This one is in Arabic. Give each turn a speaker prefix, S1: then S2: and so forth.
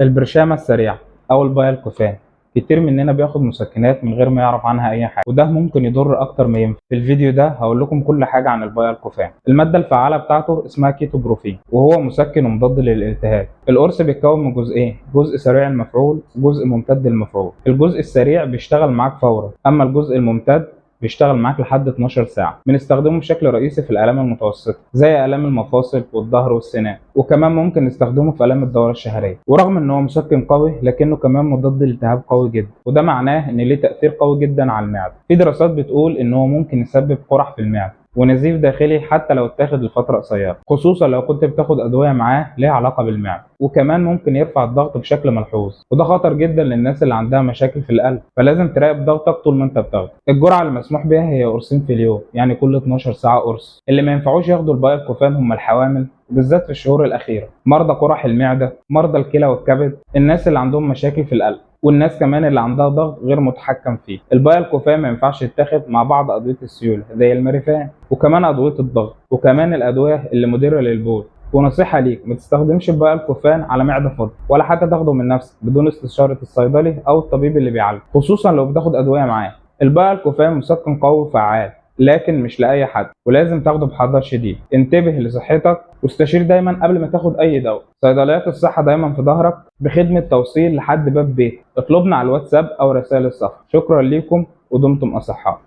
S1: البرشامة السريعة أو البايلكوفان. كتير مننا بياخد مسكنات من غير ما يعرف عنها أي حاجة، وده ممكن يضر أكتر ما ينفع. في الفيديو ده هقول لكم كل حاجة عن البايلكوفان. المادة الفعالة بتاعته اسمها كيتوبروفين، وهو مسكن ومضاد للالتهاب. القرص بيتكون من جزئين، جزء سريع المفعول وجزء ممتد المفعول. الجزء السريع بيشتغل معاك فورا، أما الجزء الممتد بيشتغل معاك لحد 12 ساعة. بنستخدمه بشكل رئيسي في الآلام المتوسطة زي آلام المفاصل والظهر والسنان، وكمان ممكن نستخدمه في آلام الدورة الشهرية. ورغم إن هو مسكن قوي لكنه كمان مضاد للالتهاب قوي جدا، وده معناه إن ليه تأثير قوي جدا على المعدة. في دراسات بتقول إن هو ممكن يسبب قرح في المعدة ونزيف داخلي حتى لو اتاخد لفترة قصيرة، خصوصا لو كنت بتاخد أدوية معاه ليها علاقة بالمعدة. وكمان ممكن يرفع الضغط بشكل ملحوظ، وده خطر جدا للناس اللي عندها مشاكل في القلب، فلازم تراقب ضغطك طول ما انت بتاخده. الجرعة اللي مسموح بيها هي قرصين في اليوم، يعني كل 12 ساعة قرص. اللي ما ينفعوش ياخدوا البايلكوفان هم الحوامل، بالذات في الشهور الأخيرة، مرضى قرح المعدة، مرضى الكلى والكبد، الناس اللي عندهم مشاكل في القلب، والناس كمان اللي عندها ضغط غير متحكم فيه. البايلكوفان ما ينفعش يتاخد مع بعض أدوية السيولة زي الميريفان، وكمان أدوية الضغط، وكمان الأدوية اللي مديرة للبول. ونصيحة ليك، ما تستخدمش البايلكوفان على معدة فاضية، ولا حتى تاخده من نفسك بدون استشارة الصيدلي أو الطبيب اللي بيعالجه، خصوصا لو بتاخد أدوية معاه. البايلكوفان مسكن قوي وفعال، لكن مش لأي حد، ولازم تاخده بحذر شديد. انتبه لصحتك واستشير دايما قبل ما تاخد أي دواء. صيدليات الصحة دايما في ظهرك بخدمة توصيل لحد باب بيت. اطلبنا على الواتساب أو رسائل الصفحة. شكرا ليكم ودمتم أصحاء.